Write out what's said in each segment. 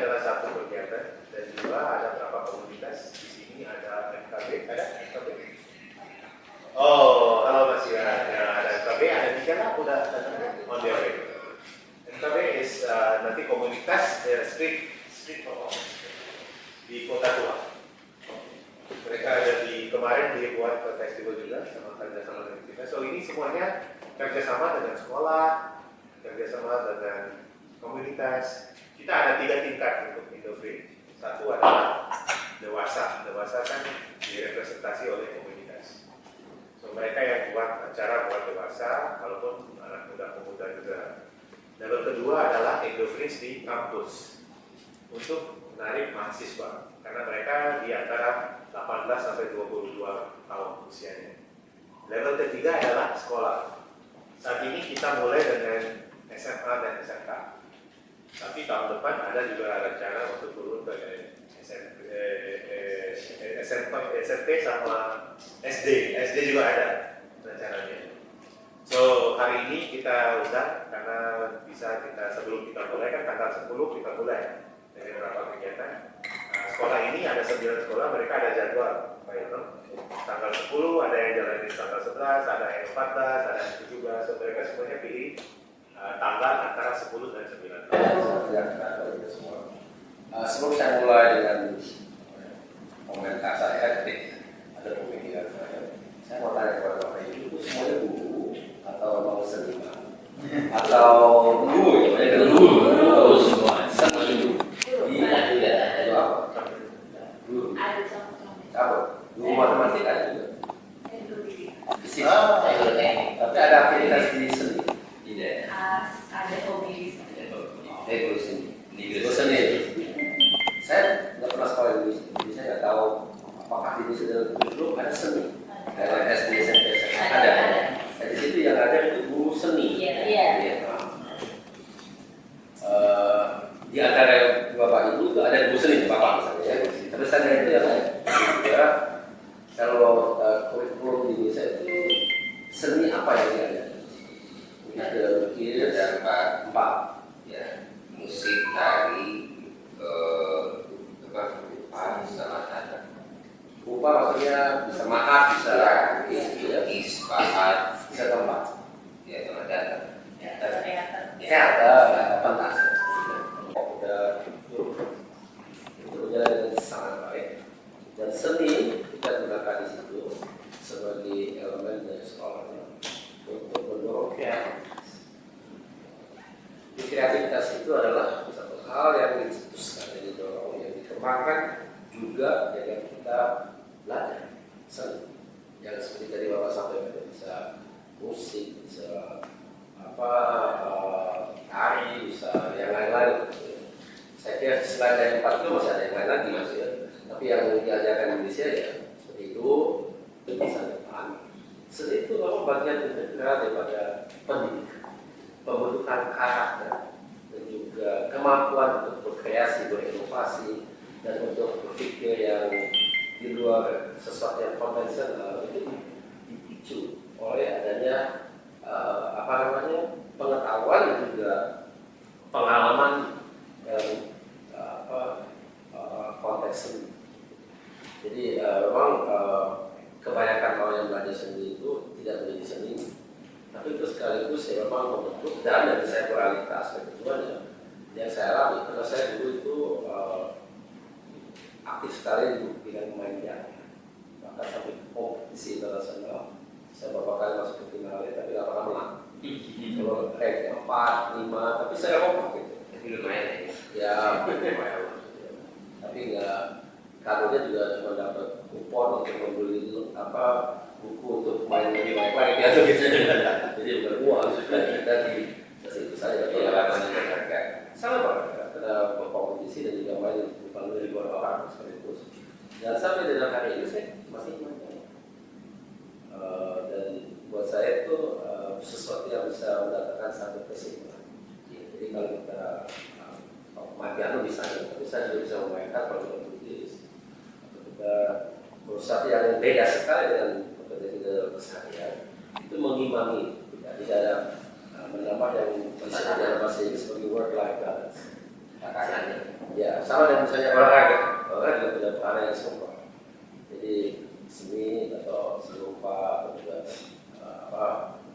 adalah satu kegiatan dan juga ada berapa komunitas. Di sini ada MKB, ada MKB. Oh, halo Mas Iwan. Ya, ada MKB, ada tiga lah, udah on the way. MKB is nanti komunitas street di Kota Tua. Mereka ada kemarin dibuat festival juga sama kerjasama dengan kita. So ini semuanya kerjasama dengan sekolah, kerjasama dengan komunitas. Kita ada 3 tingkat untuk Indofree. Satu adalah dewasa. Dewasa kan direpresentasi oleh komunitas. So mereka yang buat acara buat dewasa, walaupun anak muda-pemuda juga. Level kedua adalah Indofree di kampus untuk menarik mahasiswa, karena mereka di antara 18 sampai 22 tahun usianya. Level ketiga adalah sekolah. Saat ini kita mulai dengan SMA dan SMK. Tapi tahun depan ada juga rencana untuk turun ke SMP sama SD. SD juga ada rencananya. So hari ini kita undang karena bisa kita sebelum kita mulai kan tanggal 10 kita mulai dengan beberapa kegiatan. Nah, sekolah ini ada 9 sekolah, mereka ada jadwal. Tanggal 10 ada yang jalan di tanggal 11, ada yang 14, ada yang 17. So mereka semuanya pilih tanggal antara 10 dan 9. Sebelum saya mulai dengan komentar saya, ada pemikiran saya mau tanya kepada Bapak Ibu, semuanya guru atau mau seniman atau guru ya, guru semua seni itu apa? Guru apa? Guru matematika juga. Fisik. Tapi ada aktivitas di seni. Tidak. Ada hobi. Guru seni. Guru seni. Saya nggak pernah sekolah di sini, jadi saya nggak tahu apakah di sini dulu ada seni. Ada SD, SMP, ada. Nah, di situ yang ada itu guru seni. Iya. Di antara Bapak Ibu itu ada guru seni, Bapak misalnya ya. Tapi saya itu yang ya, kalau kurikulum di Indonesia itu seni apa yang ada? Ada lukis, ada 4 ya, musik, tari, sama tanda. Rupa maksudnya bisa mahat, bisa lukis, pahat, bisa tempat. Ya, itu ada. Teater, fantasi. Udah itu berjalan dengan sangat baik. Dan seni kita gunakan di situ sebagai elemen dari sekolahnya untuk mendorong kreativitas. Kreativitas itu adalah satu hal yang dicetuskan, yang didorong, yang dikembangkan juga dengan kita belajar seni. Yang seperti tadi Bapak sampaikan, bisa musik, bisa tari, bisa yang lain-lain. Saya kira selain dari 4 itu masih ada yang lain lagi mas ya. Tapi yang diajarkan di Indonesia ya seperti itu bisa depan. Seni itu memang bagian integral daripada pendidikan, pembentukan karakter, dan juga kemampuan untuk berkreasi, berinovasi, dan untuk berpikir yang di luar sesuatu yang konvensional itu dipicu oleh adanya pengetahuan dan juga pengalaman yang konteks seni. Jadi memang kebanyakan orang yang belajar seni itu tidak menjadi seni, tapi itu sekaligus ya memang membentuk dan dari saya moralitas dan tujuannya yang saya alami karena saya dulu itu aktif sekali di bidang main piano, bahkan sampai kompetisi internasional. Saya beberapa kali masuk ke final tapi nggak pernah menang. Kalau rank 4, 5, tapi saya kompak gitu. Tapi lumayan ya. Lumayan. Tapi nggak, kadonya juga cuma dapat kupon untuk membeli buku untuk main lebih baik ya gitu. Jadi bukan uang kita di situ saja. Sama banget karena berkompetisi dan juga main bukan ribuan orang seperti itu. Dan sampai dengan hari ini saya masih main. Dan buat saya itu sesuatu yang bisa mendatangkan satu kesimpulan. Jadi kalau kita main piano misalnya, tapi saya juga bisa memainkan kalau kita melukis. Kita berusaha yang beda sekali dengan pekerjaan kita dalam keseharian. Itu mengimbangi, tidak ada menambah yang bisa dalam bahasa Inggris sebagai work-life balance. kakangannya. Ya, sama dengan misalnya olahraga juga punya peran yang serupa. Jadi seni atau seni rupa atau juga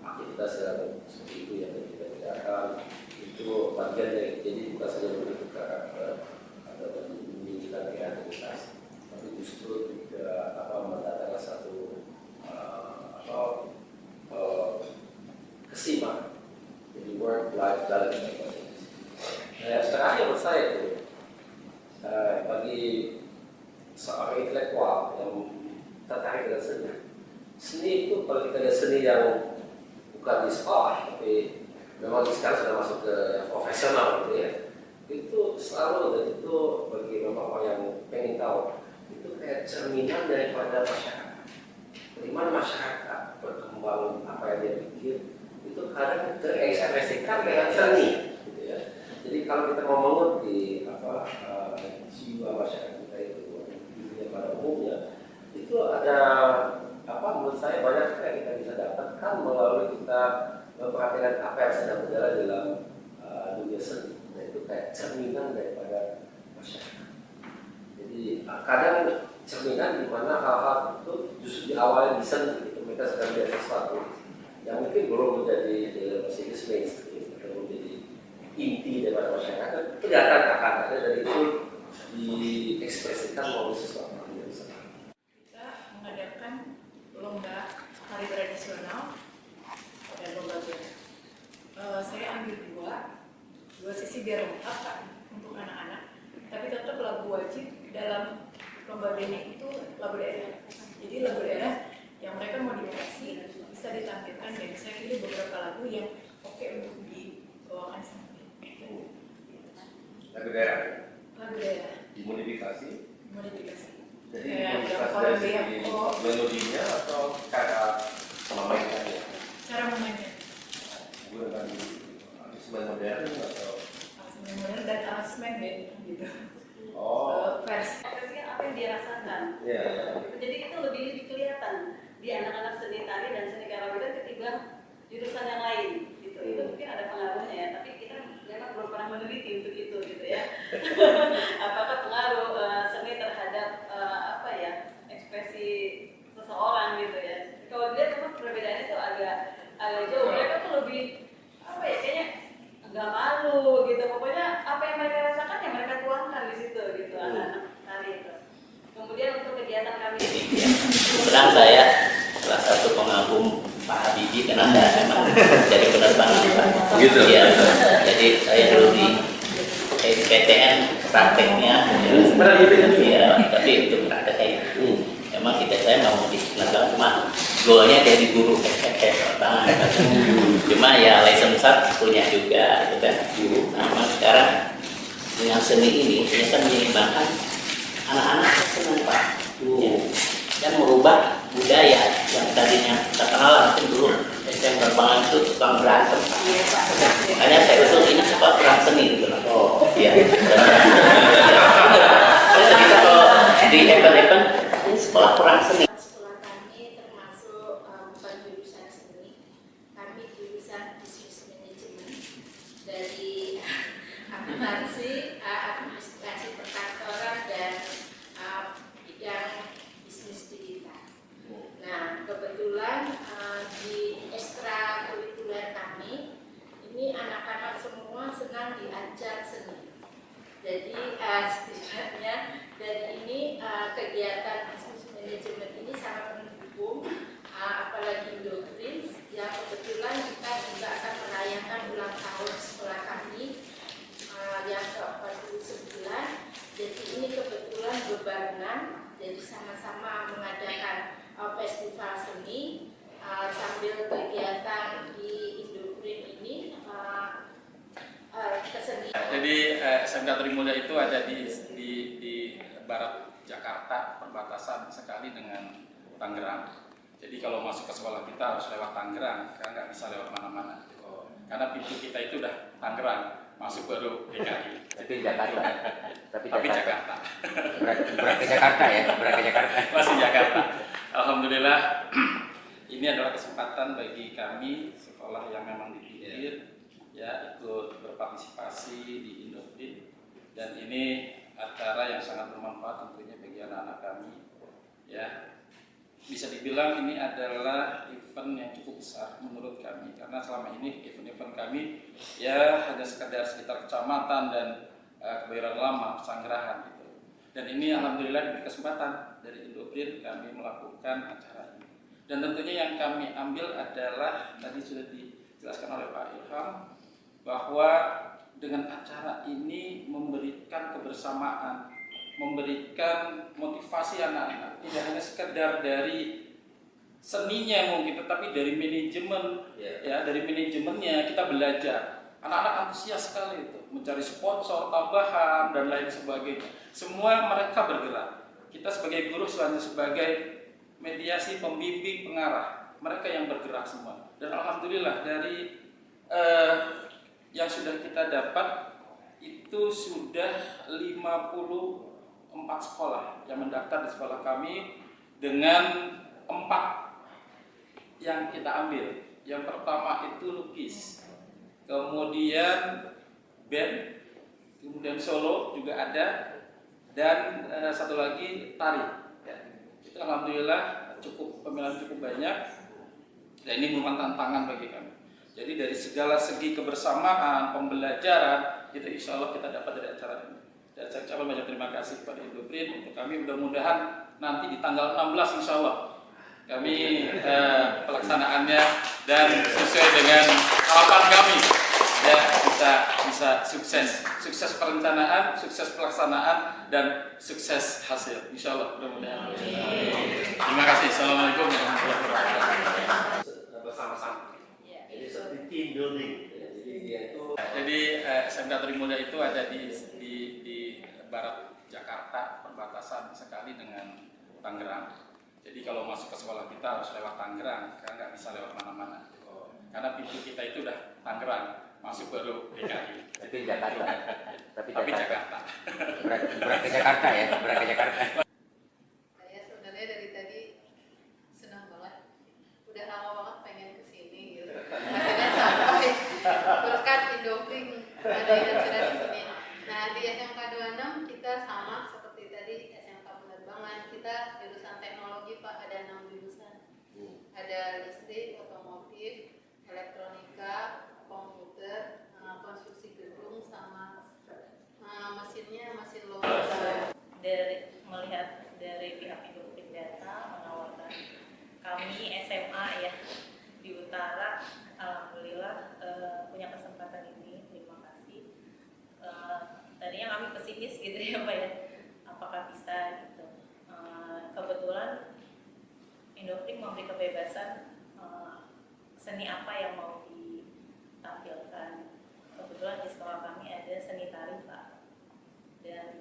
aktivitas yang seperti itu yang kita kerjakan itu bagian dari, jadi bukan saja bentuk karakter atau menunjukkan kreativitas, tapi justru juga mendatangkan satu keseimbangan, jadi work life balance. Nah, terakhir menurut saya itu bagi seorang intelektual yang tertarik dengan seni, seni itu kalau kita lihat seni yang bukan di sekolah tapi memang sekarang sudah masuk ke yang profesional gitu ya, itu selalu, dan itu bagi memang orang yang pengen tahu, itu kayak cerminan daripada masyarakat. Bagaimana masyarakat berkembang, apa yang dia pikir itu kadang terekspresikan dengan seni gitu ya. Jadi kalau kita mau mengerti jiwa masyarakat kita itu dunia pada umumnya, itu ada menurut saya banyak yang kita bisa dapatkan melalui kita memperhatikan apa yang sedang berjalan dalam dunia seni. Nah, itu kayak cerminan daripada masyarakat. Jadi kadang cerminan di mana hal-hal itu justru diawali di seni, gitu. Mereka sedang melihat sesuatu yang mungkin belum menjadi mainstream atau menjadi inti daripada masyarakat, itu kelihatan akan ada, dan itu diekspresikan melalui sesuatu yang bisa. Kita mengadakan lomba tari tradisional dan lomba bela. Saya ambil dua sisi biar lengkap kan, untuk anak-anak, tapi tetap lagu wajib dalam lomba bela itu lagu daerah. Jadi lagu daerah yang mereka modifikasi bisa ditampilkan, dan saya pilih beberapa lagu yang oke untuk dibawakan sama Lagu daerah. lagu daerah Dimodifikasi. Jadi kayak modifikasi orang dari segi melodinya atau cara memainkannya. cara memainkan Gunakan instrumen modern atau aransemen modern dan aransemen band gitu. Versi Apa yang dia rasakan. Iya. Jadi itu lebih kelihatan di anak-anak seni tari dan seni karawitan ketimbang jurusan yang lain. Gitu. Itu mungkin ada pengaruhnya ya, tapi kita memang belum pernah meneliti untuk itu gitu ya. Apakah pengaruh seni terhadap ekspresi seseorang gitu ya. Kalau dilihat memang perbedaannya itu agak jauh. Mereka tuh lebih kayaknya nggak malu gitu. Pokoknya apa yang mereka rasakan ya mereka tuangkan di situ gitu, anak-anak tari itu. Kemudian untuk kegiatan kami Kebetulan saya salah satu pengagum Pak Habibie karena saya memang jadi penerbangan Pak. Gitu. Ya, jadi saya dulu di SPTN prakteknya. Ya, tapi untuk prakteknya memang saya mau di penerbangan, cuma goalnya jadi guru penerbangan. Cuma ya lisensi punya juga, gitu kan. Nah, sekarang dengan seni ini ternyata menyeimbangkan anak-anak senang Pak, ya, dan merubah budaya yang tadinya terkenal mungkin dulu yang penerbangan itu tukang berantem. Makanya saya usul ini sebuah perang seni gitu. Iya. Saya bisa kalau di event-event ini sekolah perang seni. Sekolah kami termasuk bukan jurusan seni, kami jurusan bisnis manajemen dari administrasi perkantoran dan bidang bisnis digital. Nah, kebetulan di ekstrakurikuler kami ini anak-anak semua senang diajar seni. Jadi setidaknya dari ini kegiatan bisnis manajemen ini sangat mendukung, apalagi Indoprince yang kebetulan kita juga akan merayakan ulang tahun sekolah kami yang ke-49. Jadi ini kebetulan bebarengan, jadi sama-sama mengadakan festival seni sambil kegiatan di Indoprince ini kesenian. Jadi SMK Trimulya itu ada di barat Jakarta, perbatasan sekali dengan Tangerang. Jadi kalau masuk ke sekolah kita harus lewat Tangerang, karena nggak bisa lewat mana-mana. Karena pintu kita itu udah Tangerang, masuk baru DKI. Tapi Jakarta. Tapi Jakarta. Berat ke Jakarta ya, berat ke Jakarta. Masih Jakarta. Alhamdulillah, ini adalah kesempatan bagi kami sekolah yang memang dipikir ya ikut berpartisipasi di Indoprince ini acara yang sangat bermanfaat tentunya bagi anak-anak kami. Ya, bisa dibilang ini adalah event yang cukup besar menurut kami, karena selama ini event-event kami ya hanya sekedar sekitar kecamatan dan Kebayoran Lama, Pesanggerahan gitu. Dan ini alhamdulillah diberi kesempatan dari Indoprin kami melakukan acara ini. Dan tentunya yang kami ambil adalah tadi sudah dijelaskan oleh Pak Ilham bahwa dengan acara ini memberikan kebersamaan, memberikan motivasi anak-anak, tidak hanya sekedar dari seninya mungkin, tetapi dari manajemen, ya dari manajemennya kita belajar. Anak-anak antusias sekali itu, mencari sponsor tambahan dan lain sebagainya. Semua mereka bergerak. Kita sebagai guru hanya sebagai mediasi, pembimbing, pengarah. Mereka yang bergerak semua. Dan alhamdulillah dari yang sudah kita dapat itu sudah 54 sekolah yang mendaftar di sekolah kami dengan 4 yang kita ambil. Yang pertama itu lukis, kemudian band, kemudian solo juga ada, dan satu lagi tari. Ya. Itu alhamdulillah pemilihan cukup banyak, dan ini merupakan tantangan bagi kami. Jadi dari segala segi kebersamaan, pembelajaran, itu insya Allah kita dapat dari acara ini. Dan saya ucapkan banyak terima kasih kepada Indoprin untuk kami. Mudah-mudahan nanti di tanggal 16 insya Allah kami pelaksanaannya dan sesuai dengan harapan kami ya bisa sukses perencanaan, sukses pelaksanaan, dan sukses hasil insya Allah mudah-mudahan. Terima kasih. Assalamualaikum warahmatullahi wabarakatuh. Bersama-sama. Jadi seperti team building. Jadi dia itu. Jadi SMK Trimulya itu ada di barat Jakarta, perbatasan sekali dengan Tangerang. Jadi kalau masuk ke sekolah kita harus lewat Tangerang, karena nggak bisa lewat mana-mana. Karena pintu kita itu udah Tangerang, masuk baru DKI. Tapi Jakarta. Tapi Jakarta. Berat ke Jakarta ya, berat ke Jakarta. Saya sebenarnya dari tadi senang banget, udah lama banget pengen kesini gitu. Akhirnya sampai berkat Indoprin ada acara di sini. Nah di SMK 26 kita sama seperti tadi SMK Penerbangan, kita jurusan teknologi Pak, ada 6 jurusan. Ada listrik, otomotif, elektronika, komputer, konstruksi gedung, sama mesin logam. Dari melihat dari pihak Indoprin Data menawarkan kami SMA ya di Utara, alhamdulillah punya kesempatan ini. Terima kasih. Tadinya kami pesimis gitu ya Pak ya, apakah bisa gitu. Kebetulan Indoprin memberi kebebasan seni apa yang mau ditampilkan. Kebetulan di sekolah kami ada seni tari Pak, dan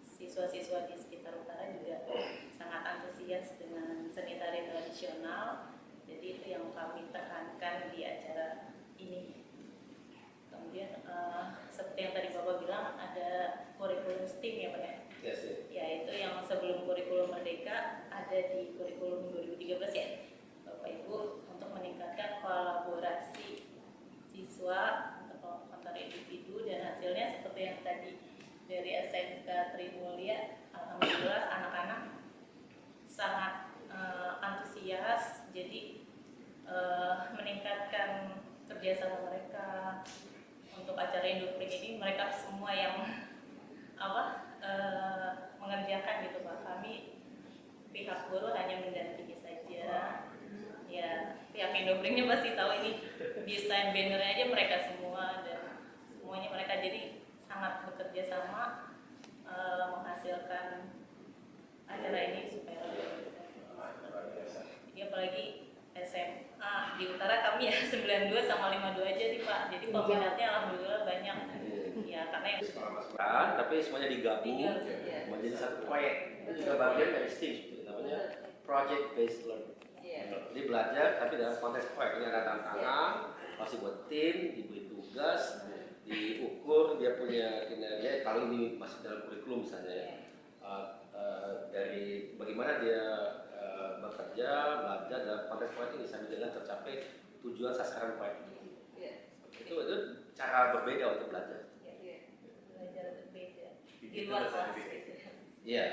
siswa-siswa di sekitar utara juga sangat antusias dengan seni tari tradisional. Jadi itu yang kami tekankan di acara ini. Kemudian seperti yang tadi Bapak bilang, ada kurikulum STEAM ya Pak ya? Yes, Ya itu yang sebelum kurikulum Merdeka ada di kurikulum 2013 ya Bapak Ibu, untuk meningkatkan kolaborasi siswa antar individu, dan hasilnya seperti yang tadi dari SMK Trimulya, alhamdulillah anak-anak sangat antusias, jadi meningkatkan kerjasama mereka untuk acara Indoprin ini. Mereka semua yang mengerjakan gitu Pak. Kami pihak guru hanya mendampingi saja. Ya pihak Indoprinnya pasti tahu ini desain bannernya aja mereka semua, dan semuanya mereka, jadi sangat bekerja sama menghasilkan acara ini supaya lebih bagus. Jadi apalagi SMA di Utara kami ya 92 sama 52 aja nih Pak. Jadi peminatnya alhamdulillah banyak. Ya karena yang tapi semuanya digabung menjadi satu proyek. Itu juga bagian dari STEAM, namanya Project Based Learning. Jadi belajar tapi dalam konteks proyek. Ini ada tantangan, pasti buat tim, diberi tugas, diukur dia punya kinerja. Kalau ini masih dalam kurikulum misalnya ya, dari bagaimana dia bekerja, belajar dalam konteks proyek ini sambil dengan tercapai tujuan sasaran proyek. Itu cara berbeda untuk belajar. belajar berbeda. luar Itu kelas sertifikat. gitu ya. Iya.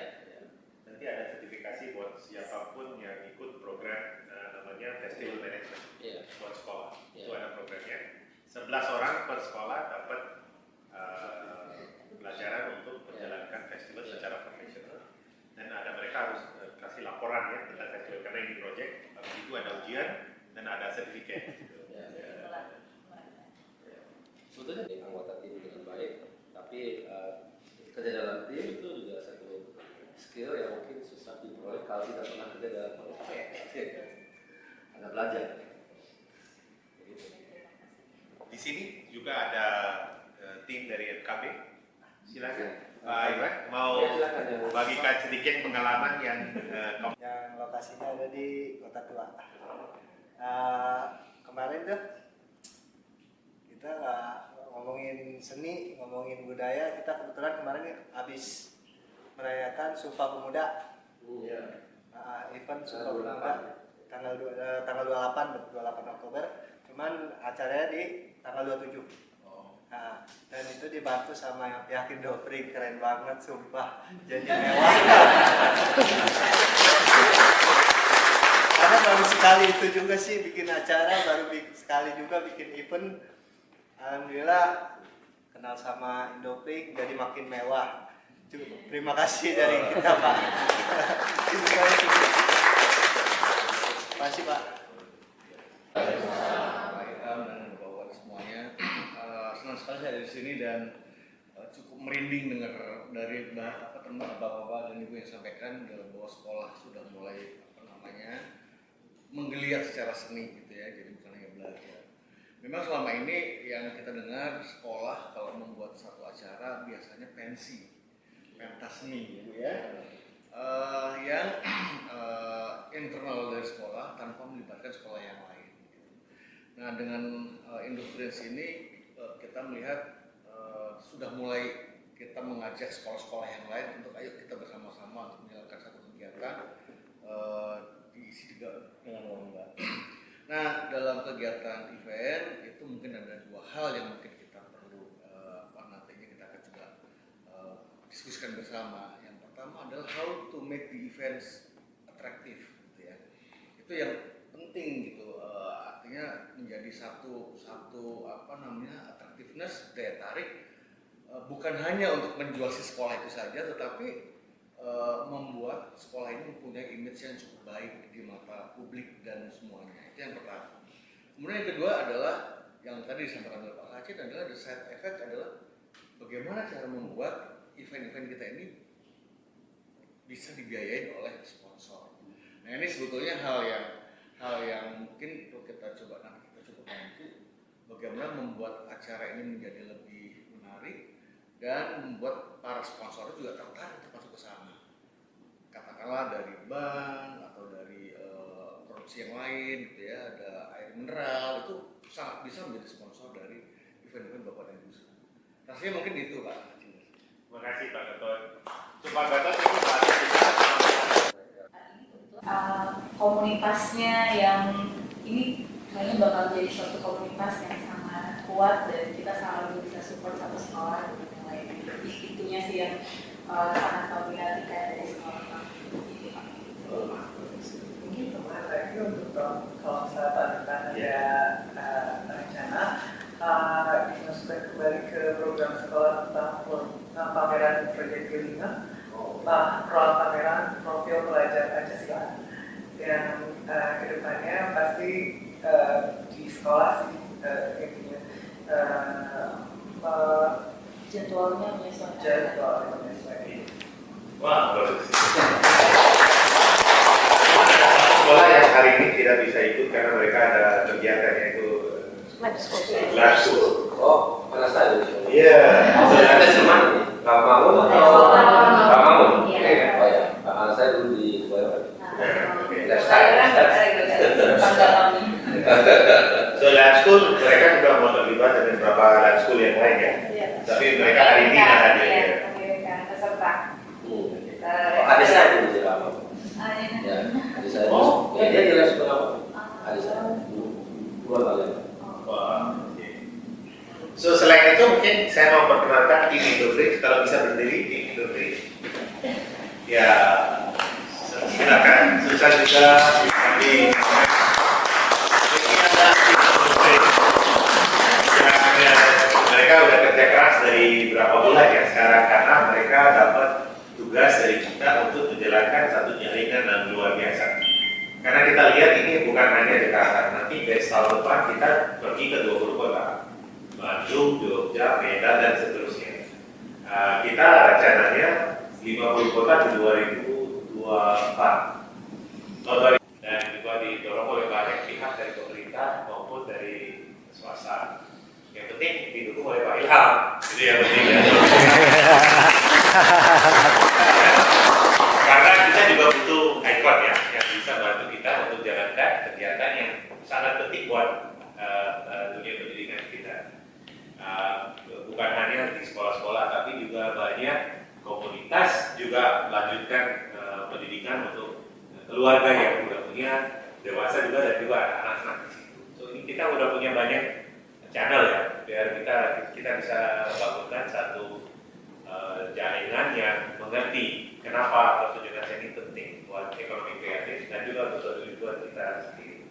Nanti ada sertifikasi buat siapapun yang ikut program namanya Festival Management Iya. buat sekolah. Iya. Itu ada programnya. 11 orang per sekolah dapat pelajaran untuk menjalankan festival secara profesional. Dan ada mereka harus kasih laporan ya tentang festival karena ini project. Habis itu ada ujian dan ada sertifikat. Iya. Setelah Sebetulnya di anggota tim dengan baik, tapi kerja dalam tim itu juga satu skill yang mungkin susah diperoleh kalau tidak pernah kerja dalam Anda belajar. Di sini juga ada tim dari FKB. Silakan Pak Iwan mau Ya, silakan, ya. bagikan sedikit pengalaman yang yang lokasinya ada di Kota Tua. Kemarin tuh kita nggak ngomongin seni, ngomongin budaya. Kita kebetulan kemarin habis merayakan Sumpah Pemuda. Iya. Event Sumpah Pemuda tanggal 28 Oktober. Cuman acaranya di tanggal 27. Nah, dan itu dibantu sama Yakin Doprik, keren banget sumpah, jadi mewah. Karena baru sekali itu juga sih bikin acara, baru sekali juga bikin event. Alhamdulillah kenal sama Indoprik jadi makin mewah. Cukup. Terima kasih dari kita Pak. Terima kasih Pak. Dan bapak semuanya, senang sekali saya ada di sini dan cukup merinding dengar dari teman bapak-bapak dan ibu yang sampaikan bahwa sekolah sudah mulai menggeliat secara seni gitu ya, jadi bukan hanya belajar. Memang selama ini yang kita dengar sekolah kalau membuat satu acara biasanya pentas seni gitu ya, yang internal dari sekolah tanpa melibatkan sekolah yang lain. Nah dengan Indofriends ini kita melihat sudah mulai kita mengajak sekolah-sekolah yang lain untuk ayo kita bersama-sama untuk menjalankan satu kegiatan diisi juga dengan lomba. Nah dalam kegiatan event itu mungkin ada dua hal yang mungkin kita perlu nantinya kita akan juga diskusikan bersama. Yang pertama adalah how to make the events attractive, gitu ya. Itu yang penting gitu. Artinya menjadi satu attractiveness, daya tarik, bukan hanya untuk menjual si sekolah itu saja, tetapi membuat sekolah ini mempunyai image yang cukup baik di mata publik dan semuanya. Itu yang pertama. Kemudian yang kedua adalah yang tadi disampaikan oleh Pak Sachin adalah the side effect adalah bagaimana cara membuat event-event kita ini bisa dibiayai oleh sponsor. Nah ini sebetulnya hal yang mungkin perlu kita coba bantu bagaimana membuat acara ini menjadi lebih menarik dan membuat para sponsor juga tertarik untuk masuk ke sana. Katakanlah dari bank atau dari produksi yang lain gitu ya, ada air mineral, itu sangat bisa menjadi sponsor dari event-event Bapak dan Ibu. Rasanya mungkin itu Pak. terima kasih Pak Gatot. Pak Gatot itu bahasa kita komunitasnya yang ini kayaknya bakal jadi suatu komunitas yang sangat kuat dan kita selalu bisa support satu sekolah gitu mulai itunya sih yang sangat kami perhatikan dari sekolah Mungkin kemarin lagi untuk kalau misalnya ada rencana dimasukkan kembali ke program sekolah tentang pameran proyek kelima, ruang pameran profil pelajar Pancasila yang kedepannya pasti di sekolah sih intinya jadwalnya menyesuaikan. wah bagus. Sekolah yang hari ini tidak bisa ikut karena mereka ada kegiatan yaitu lab school. Oh, mana saya? Iya. Ada teman Pak Mamun atau Pak Mamun? Iya. Oh ya, Pak saya dulu di Boyolali. So lab school mereka juga mau terlibat dengan beberapa lab school yang lain ya. Tapi mereka hari ini nggak hadir ya. Peserta. Ada saya dulu di Pak Mamun. Ya, ada saya. Oh. Ya, dia jelas berapa? Ada saya. Dua kali. Wah, oke. So selain itu mungkin saya mau perkenalkan tim Indofriends kalau bisa berdiri tim Putri. Ya, silakan. Susah juga kami. Ya, mereka udah kerja keras dari berapa bulan ya sekarang karena mereka dapat tugas dari kita untuk menjalankan satu jaringan yang luar biasa. Karena kita lihat ini bukan hanya Jakarta, nanti dari tahun depan kita pergi ke 20 kota, Bandung, Jogja, Medan dan seterusnya. Kita rencananya 50 kota di 2024. Dan juga didorong oleh banyak pihak dari pemerintah maupun dari swasta. Yang penting didukung oleh Pak Ilham, itu yang penting ya. Karena kita juga butuh ikon ya, yang bisa bantu kita untuk jalankan kegiatan yang sangat penting buat dunia pendidikan kita. Bukan hanya di sekolah-sekolah, tapi juga banyak komunitas juga melanjutkan pendidikan untuk keluarga yang udah punya dewasa juga dan juga anak-anak di situ. So ini kita udah punya banyak channel ya, biar kita bisa bangunkan satu jaringan yang mengerti kenapa pertunjukan seni penting buat ekonomi kreatif dan juga untuk tujuan kita sendiri.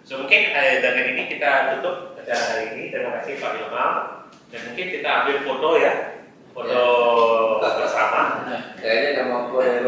So mungkin dengan ini kita tutup acara hari ini. Terima kasih Pak Ilham. Dan mungkin kita ambil foto ya, foto bersama. Kayaknya nggak mampu ya,